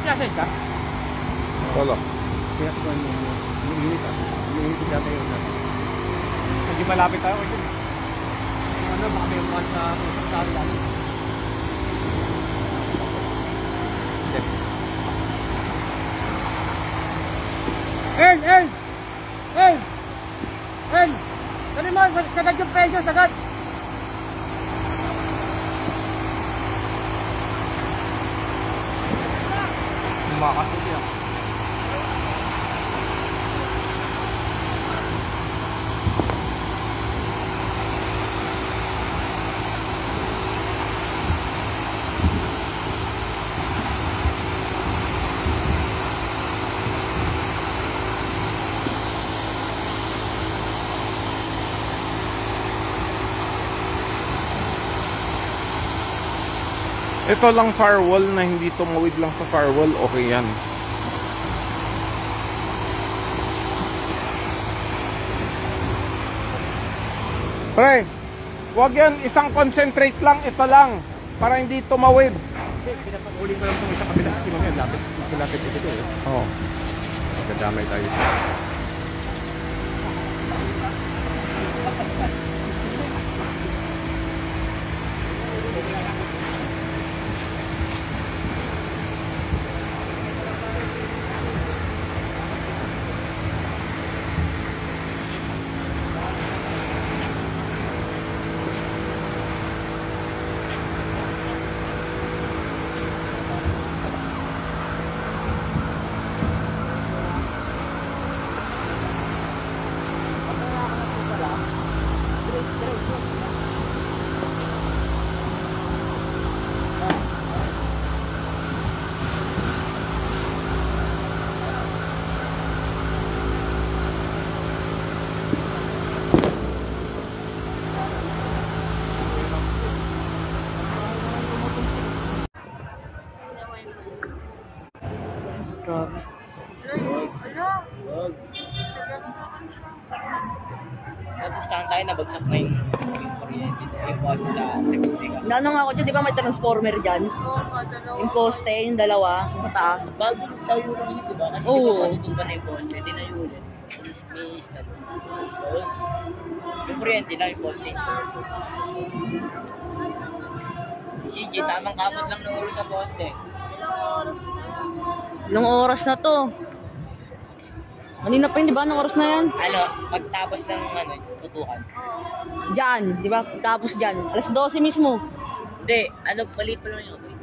nasa ka? Wala. Kaya ko yung unit ah. Yung unit dati yun natin. Hindi malapit tayo. Ano, baka may mga sa pusang tao lang. Earn! Dali mo, sagad yung presyo, sagad! Makasok yan. Ito lang firewall na hindi tumawid lang sa firewall, okay yan. Pre, wag yan, isang concentrate lang, ito lang, para hindi tumawid. Pinapag-uli ko lang itong isang kabila kasi mamaya lapit ito eh. Oo. Magdadamay tayo. Grabe. Napustahan tayo, nabagsak na yung kuryente, yung poste sa Republika. Naano nga ako dyan, di ba may transformer dyan? Yung poste, yung dalawa, sa taas. Bago tayo lang yun, diba? Kasi Oo. diba matutumba na yung poste, tinayo ulit. Tapos may istan. Yung kuryente na yung poste. Si CJ, tamang kamot lang ng oras sa poste. Ilang oras na to? Kanina pa yun, di ba? Anong oras na yan? Ano, pagtapos ng tutukan. Diyan, di ba? Tapos dyan. Alas 12 mismo. Hindi, maliit pa lang yung apoy.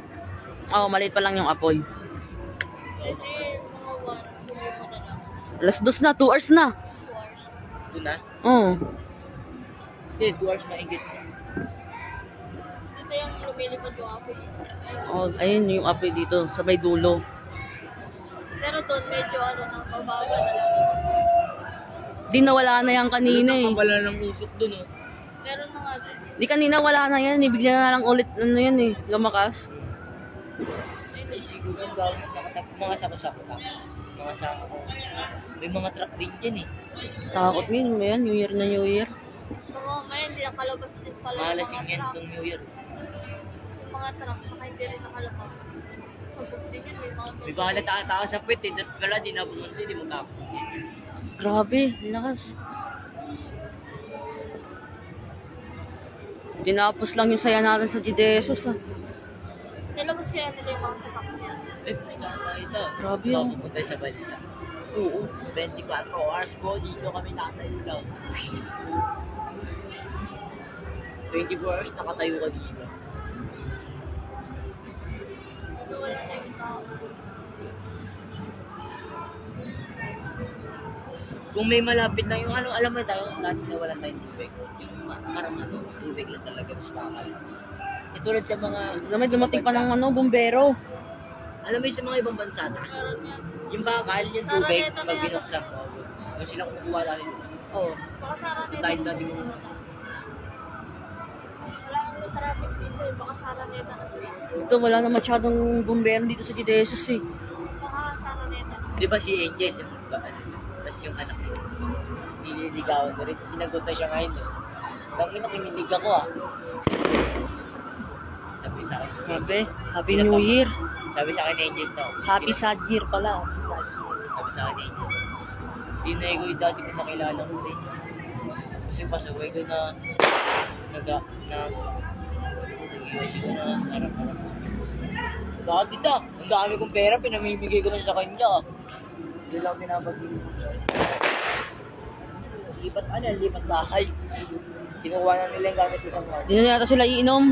Oo, maliit pa lang yung apoy. Alas 2 na, 2 hours na. Doon na? Oo. Hindi, 2 hours maigit na. Ito yung lumilipad yung apoy. Oh, ayun yung apoy dito, sa may dulo. Pero doon medyo mababa na lang. Di nawala na yan kanina eh. Wala ng usok doon oh. Meron na nga din. Di kanina wala na yan eh. Bigla na lang ulit ano yan eh. Lumakas. Ay, siguro yung gawin mga sako-sako lang. Mga sako. May mga truck din dyan eh. Takot yun. Yan, New Year na New Year. Pero mamaya hindi nakalabas din pala yung Malasing mga yan truck. itong New Year. Yung mga truck, baka hindi rin nakalabas. So, din yan, may mga May bahala tao sa puwet eh. At wala, di na pumunti, di mo tapos. Grabe, lakas. Tinapos lang yung saya natin sa Gidesos ah. nilabas kaya nila yung mga sasakyan. Ay, pustahan na ito. Grabe yun. Pupunta sa balita. Oo. 24 hours po, dito kami nakatayo lang. 24 hours nakatayo ka dito. Wala na yung tao. Kung may malapit na yung alam mo tayo, dati na wala tayong tubig. Yung parang tubig lang talaga sa bakal. Itulad sa mga... May dumating pa ng bumbero. Alam mo yung sa mga ibang bansa na, Meron yan. yung bakal, yung tubig, pag binuksan ko, yung silang kumukuha lang yun. Oo. Baka sa Araneta. Kahit natin yung... Wala kang traffic dito eh. Baka sa Araneta na sila. Ito wala na masyadong bumbero dito sa Gidesos eh. Baka sa Araneta. Di ba si Angel, yung tapos yung anak niya, nililigawan ko rin, sinagot na siya ngayon. Nang ina, kinilig ako ah. Sabi sa akin, Grabe. Happy New Year. Sabi sa akin ni Angel to. Happy sad year pala. Sabi sa akin ni Angel. Hindi na ikaw yung dati ko nakilala ko eh. Kasi pasaway ko na nag-iwas ko na sarap-sarap. Dati ta, ang dami kong pera, pinamimigay ko na sa kanya. Hindi lang pinapagiging ko siya. Lipat bahay. Kinukuha na nila yung gamit ko ng mga. Hindi na yata sila iinom.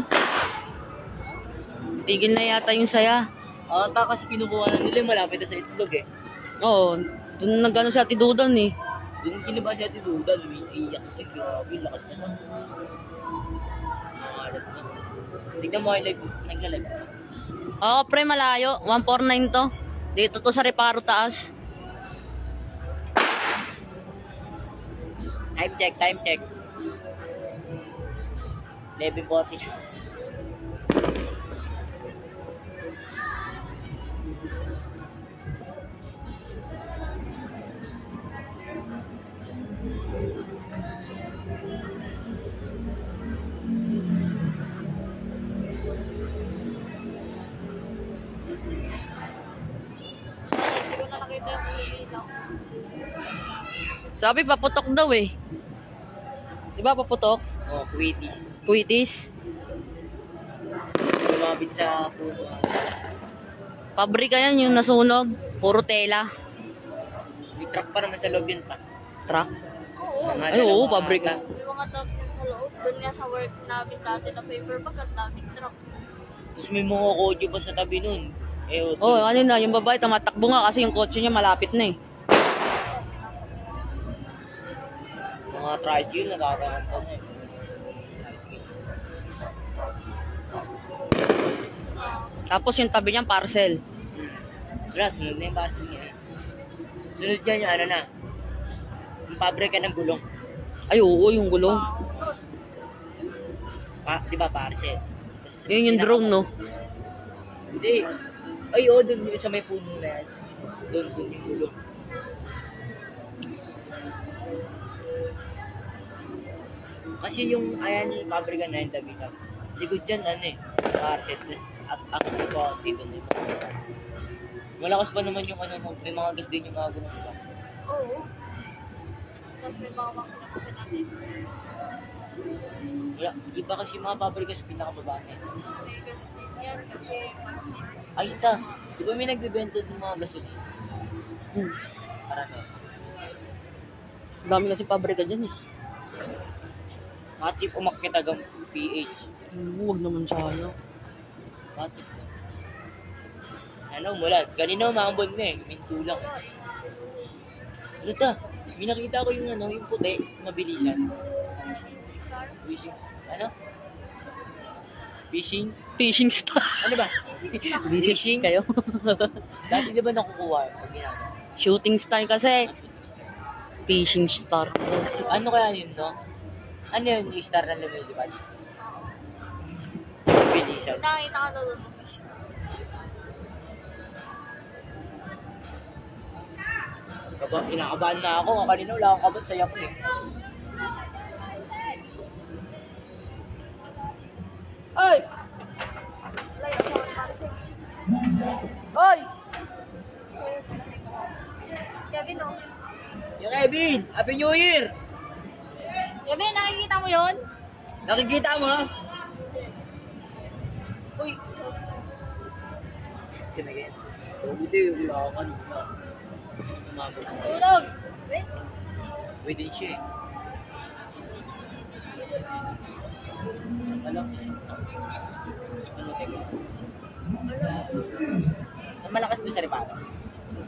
Tigil na yata yung saya. Kasi kinukuha na nila yung malapit na sa itlog eh. Oo. Doon nag-ano si Ate Dudan eh. Doon kiniba siya tinudan, umiiyak. Ay, grabe, lakas naman. Nangalat na. Tignan mo, naglalag. Oo, pre, malayo. 149 to. Dito to sa Reparo taas. Time check. 11:40. Hindi ko na nakita yung ilaw. Sabi, paputok daw eh. Diba paputok? Oh, Quitties. Kuitis. Lumabit sa puno. Pabrika yan yung nasunog. Puro tela. May truck pa naman sa loob yun pa. Truck. Oo. Ay, oo, pabrika. Yung mga truck yun sa loob. Doon nga sa work namin dati na paper bag at daming truck. Tapos may mga kotse pa sa tabi nun. Oh, ano na, yung babae tumatakbo nga kasi yung kotse niya malapit na eh. Mga tricycle, nakakakanta na eh. Tapos yung tabi niya parcel. Wala, sunod na yung parcel niya. Sunod dyan yung ano na. Yung pabrika ng gulong. Ay, oo, yung gulong. Di ba parcel? Tas, Yun yung drone, no? Hindi. Ay, oo, dun yung sa may puno na yan. Doon yung gulong. Kasi yung, ayan yung pabrika na yung tabi na. Likod dyan, ano eh, parcel. Tapos, ako ko, dito. Malakas pa naman yung ano, may mga gas din yung mga gulong ba? Oo. Tapos may mga makina pa natin. Wala, iba kasi yung mga pabrika sa pinakababa na yun. May gas din yan kasi Ay, ita. Di ba may nagbibenta ng mga gasolina? Hmm. Para na. Dami kasi pabrika dyan eh. Matip umakyat agang PH. Huwag naman sana. Matip. Ano, mula. Kanina umambon na eh. Minto lang eh. Ano ta? May nakita ko yung ano, yung puti, mabilisan. Fishing, ano? Fishing? Fishing star. Ano ba? Fishing kayo. Dati di ba nakukuha pag ginagawa? Shooting star kasi. Fishing star. Ano kaya yun, no? Ano yun, yung star na lumilipad? Mabilisan. nakita ka na doon. Kinakabahan na ako. Kanina wala akong kabot, saya ko eh. Ay! Hoy! Kevin, oh. Yung Kevin! Happy New Year! Kevin, nakikita mo yun? Nakikita mo ha? Uy. Kinagin. Buti, wala ako kanina. Umabot. Tulog! Wait. Wait din siya eh. Ano? Ano, teka. Ang malakas doon sa Reparo.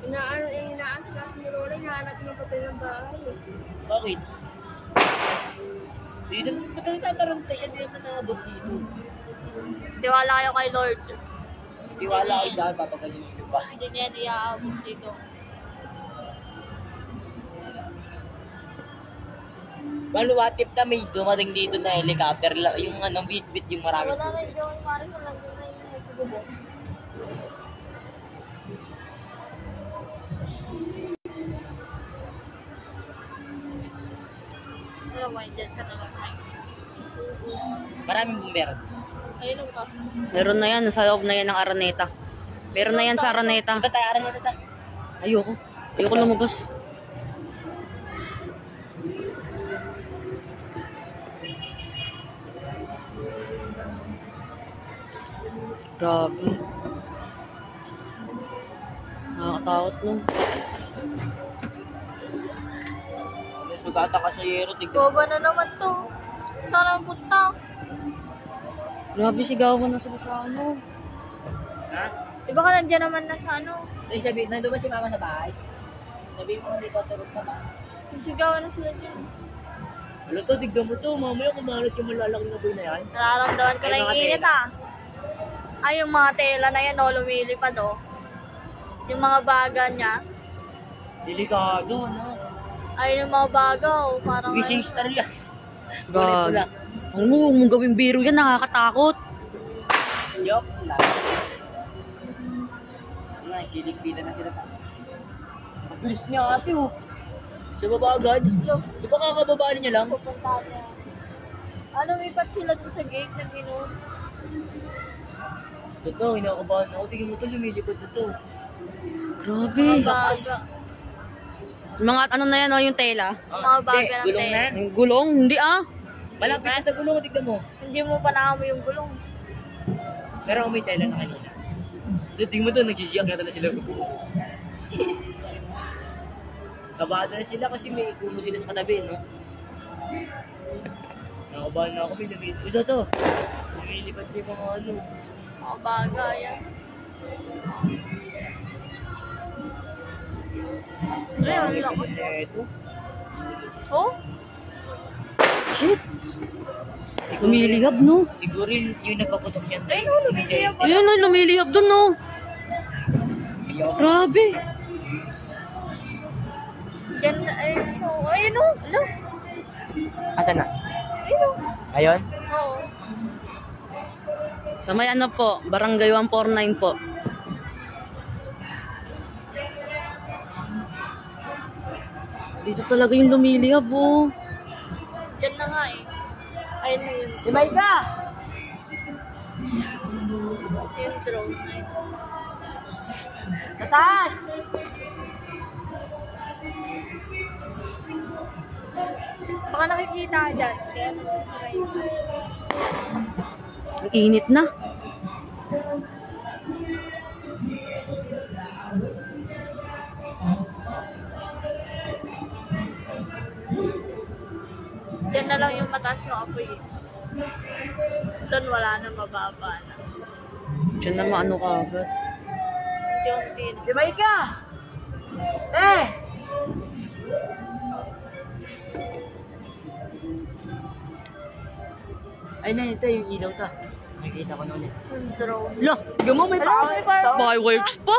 Inaaskas ni Lola, hinahanap yung papel ng bahay. Bakit? Hindi naman, ba't nagtataranta siya? Hindi naman nakabot dito. Tiwala kayo kay Lord. Tiwala ko sa akin, papagalingin yung bahay. Hindi niya iaabot dito. Maluwatip na may dumating dito na helicopter. Yung anong bit-bit yung marami. Wala na yung parang sa lang na yung sa bubong. Alam mo, dyan ka na lang. Maraming bumbero. Ayun ang bukas. Meron na yan, sa loob na yan ng Araneta. Meron na yan sa Araneta. Ba't tayo na ito? Ayoko. Ayoko lumabas. Grabe. Nakakatakot no. May sugata ka sa yero, tignan. Boba na naman to. Saan ang punta? Grabe sigawan na sila sa ano. Ha? Di ba ka nandiyan naman na sa ano? Ay, sabi, nandun ba si mama sa bahay? Sabi mo, hindi ka sa roof na ba? Sigawan na sila dyan. Wala to, tignan mo to. Mamaya kumalat yung malalaki na boy na yan. Nararamdaman ko Ay, na yung mga init tela. Ay, yung mga tela na yan, lumilipad Yung mga baga niya. Delikado, no? Ay, yung mga baga parang Wishing star yan. Grabe. Pula. Ang mong gawing biro yan, nakakatakot. Joke lang. Wala, kilig-pila na sila pa. Ang bilis niya ate, oh. Sa baba agad. Di ba kakababaan niya lang? pupunta niya. Ano, mipat sila dun sa gate na gano'n. Totoo, hinakabahan ako. Tingin mo to, lumilipad na to. Grabe. Baga. Mga ano na yan, yung tela. Mga baga ng Gulong na. tela. Yung gulong, hindi ah. Malapit na sa gulong, tignan mo. Hindi mo pa naamoy yung gulong. Pero may tela na kanina. Tingin mo to, nagsisiyak na talaga sila. Kabado na sila kasi may kumo sila sa katabi, no? Nakabahan na ako, may lumilipad. Ito to. Lumilipad yung mga ano. Mga baga yan. Ayun, lakas. Ito. Oh? Shit. Lumilihab, no? Siguro yung nagpaputok yan. Ayun, lumilihab. Ayun na, lumilihab dun, no? Grabe. Diyan na, ayun, so, ayun o. Ano? Ata na? Ayun o. Ayun? Oo. Sa may ano po, Barangay 149 po. Dito talaga yung lumilihab, oh. Diyan na nga eh. Ayun na yun. Si Maika! Yung drone na yun. Tatas! Baka nakikita ka dyan. Kaya nagsisaray na. Ang init na. Diyan na lang yung mataas ng apoy eh. Doon wala na, mababa na. Diyan na maano ka agad. Unti-unti na. Si Maika! Eh! Ay na, ito yung ilaw ta. Nakikita ko na ulit. Yung drone. Lo! Tignan mo, may Hello, may fire. Fireworks pa.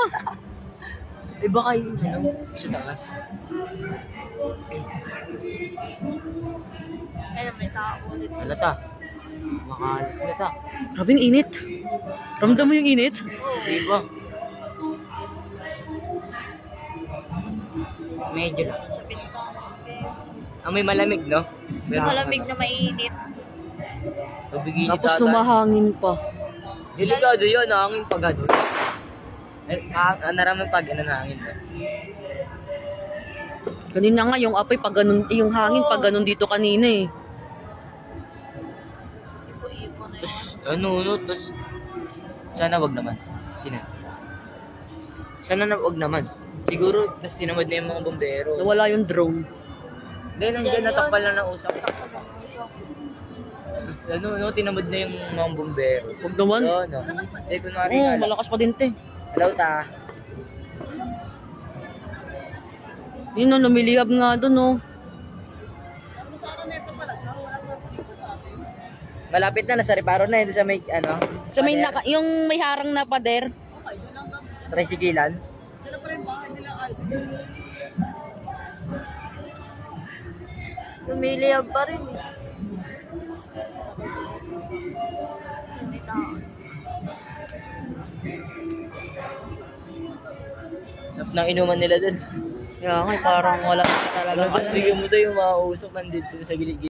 Eh baka yung ano, sa taas. Ayun, may tao ulit. Halata. Makahalat na ta. Grabe yung init. Ramdam mo yung init? Diba? Medyo lang. Sa bintana. Ang may malamig, no? Malamig na mainit. Tubigin Tapos sumahangin pa. Delikado yun, hangin pag ano. Naraming pag ano na hangin. Kanina nga yung apoy pag ganun, yung hangin pag ganun dito kanina eh. Ipo-ipo na yun. Tapos, ano, tapos, sana wag naman. Sino? Sana na wag naman. Siguro, tapos tinamad na yung mga bombero. Nawala yung drone. Dahil nandiyan natakpal na ng usap. Tapos, ano, tinamad na yung mga bombero. Huwag naman. Oo, no. Eh, kunwari Oo, nga. malakas pa din te. Hello, ta. Yun o, lumilihab nga dun oh. Malapit na, nasa reparo na. Ito sa may, ano. Sa may pader. yung may harang na pader. Tricyclean. Lumiliyab pa rin eh. Hindi tao. Sarap ng inuman nila dun. Kaya nga, parang wala talaga. Alam mo, tigyan mo tayo yung mga usok nandito sa gilid